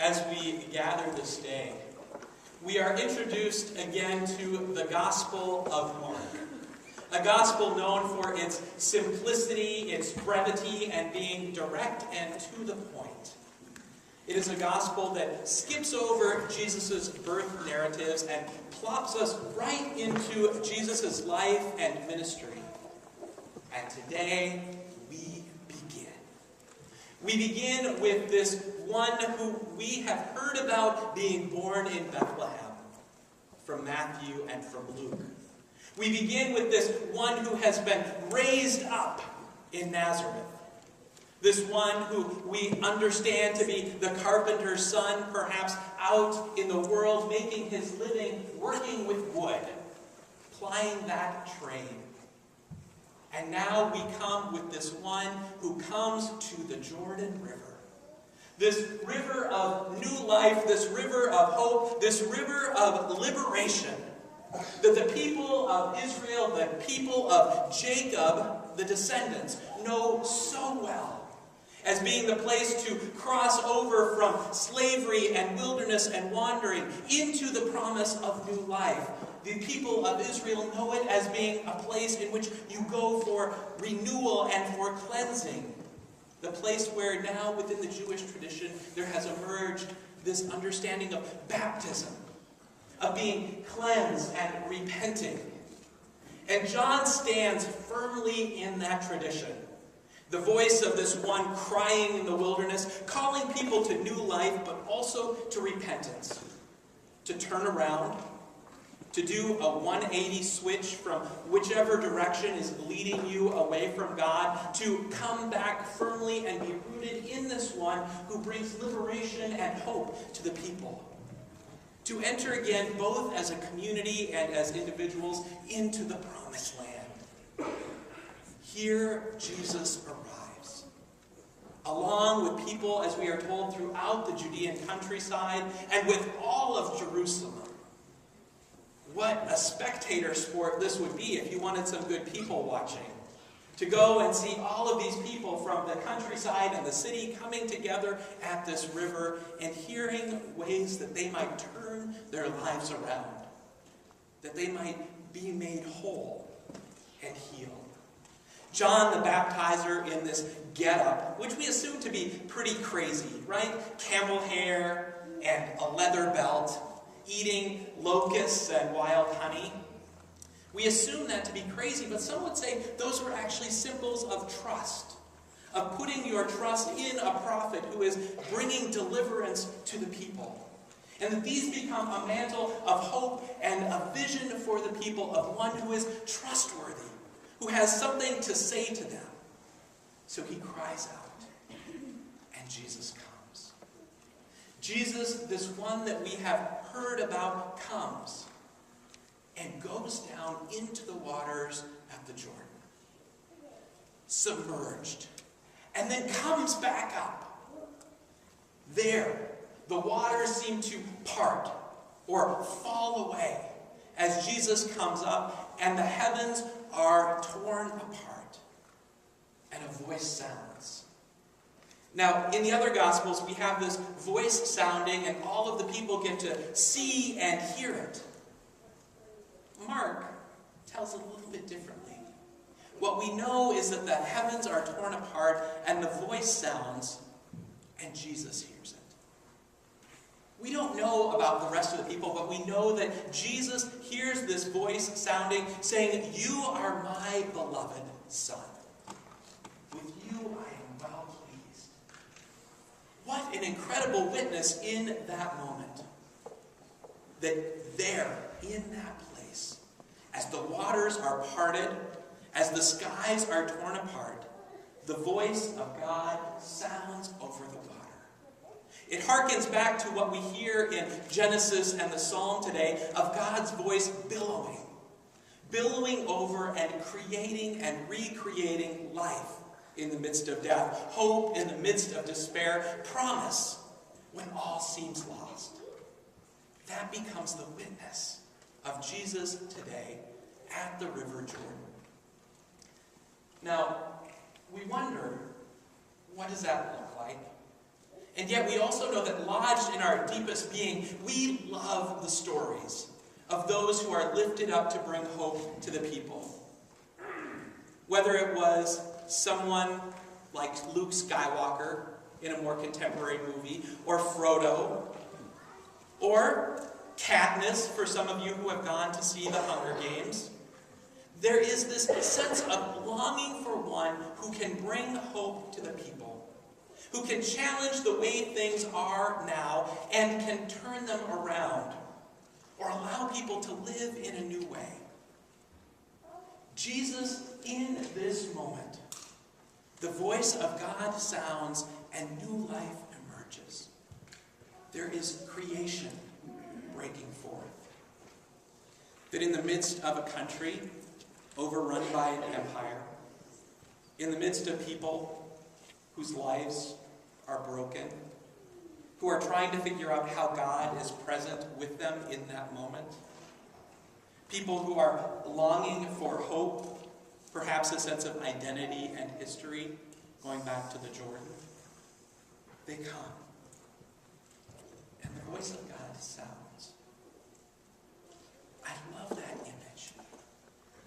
as we gather this day, we are introduced again to the Gospel of Mark. A gospel known for its simplicity, its brevity, and being direct and to the point. It is a gospel that skips over Jesus' birth narratives and plops us right into Jesus' life and ministry. And today, we begin. We begin with this one who we have heard about being born in Bethlehem, from Matthew and from Luke. We begin with this one who has been raised up in Nazareth. This one who we understand to be the carpenter's son, perhaps out in the world making his living, working with wood, plying that trade. And now we come with this one who comes to the Jordan River. This river of new life, this river of hope, this river of liberation that the people of Israel, the people of Jacob, the descendants, know so well as being the place to cross over from slavery and wilderness and wandering into the promise of new life. The people of Israel know it as being a place in which you go for renewal and for cleansing. The place where now within the Jewish tradition there has emerged this understanding of baptism, of being cleansed and repenting. And John stands firmly in that tradition. The voice of this one crying in the wilderness, calling people to new life, but also to repentance. To turn around, to do a 180 switch from whichever direction is leading you away from God, to come back firmly and be rooted in this one who brings liberation and hope to the people. To enter again, both as a community and as individuals, into the promised land. Here Jesus arrives, along with people, as we are told, throughout the Judean countryside, and with all of Jerusalem. What a spectator sport this would be if you wanted some good people watching. To go and see all of these people from the countryside and the city coming together at this river and hearing ways that they might turn their lives around, that they might be made whole and healed. John the Baptizer in this getup, which we assume to be pretty crazy, right? Camel hair and a leather belt, eating locusts and wild honey. We assume that to be crazy, but some would say those were actually symbols of trust, of putting your trust in a prophet who is bringing deliverance to the people. And that these become a mantle of hope and a vision for the people of one who is trustworthy, who has something to say to them. So he cries out, and Jesus comes. Jesus, this one that we have heard about, comes and goes down into the waters at the Jordan, submerged, and then comes back up. There, the waters seem to part or fall away as Jesus comes up, and the heavens are torn apart, and a voice sounds. Now, in the other Gospels, we have this voice sounding, and all of the people get to see and hear it. Mark tells it a little bit differently. What we know is that the heavens are torn apart, and the voice sounds, and Jesus hears it. We don't know about the rest of the people, but we know that Jesus hears this voice sounding, saying, "You are my beloved Son. With you I am well pleased." What an incredible witness in that moment. That there, in that place, as the waters are parted, as the skies are torn apart, the voice of God sounds over the water. It harkens back to what we hear in Genesis and the Psalm today of God's voice billowing over and creating and recreating life in the midst of death, hope in the midst of despair, promise when all seems lost. That becomes the witness of Jesus today at the River Jordan. Now, we wonder, what does that look like? And yet we also know that lodged in our deepest being, we love the stories of those who are lifted up to bring hope to the people. Whether it was someone like Luke Skywalker in a more contemporary movie, or Frodo, or Katniss for some of you who have gone to see the Hunger Games, there is this sense of longing for one who can bring hope to the people, who can challenge the way things are now and can turn them around, or allow people to live in a new way. Jesus, in this moment, the voice of God sounds and new life emerges. There is creation breaking forth. That in the midst of a country overrun by an empire, in the midst of people whose lives are broken, who are trying to figure out how God is present with them in that moment, people who are longing for hope, perhaps a sense of identity and history, going back to the Jordan, they come. And the voice of God sounds. I love that image.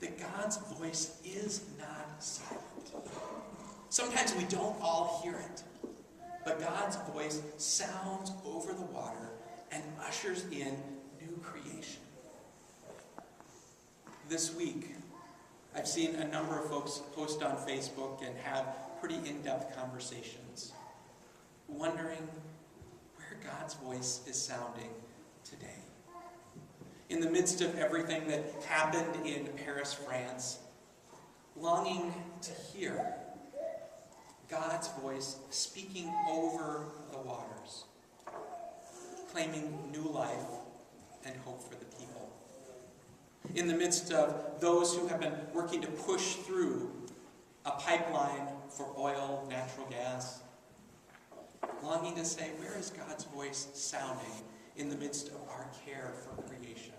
That God's voice is not silent. Sometimes we don't all hear it. But God's voice sounds over the water and ushers in new creation. This week, I've seen a number of folks post on Facebook and have pretty in-depth conversations, wondering where God's voice is sounding today. In the midst of everything that happened in Paris, France, longing to hear God's voice speaking over the waters, claiming new life and hope for the people. In the midst of those who have been working to push through a pipeline for oil, natural gas, longing to say, where is God's voice sounding in the midst of our care for creation?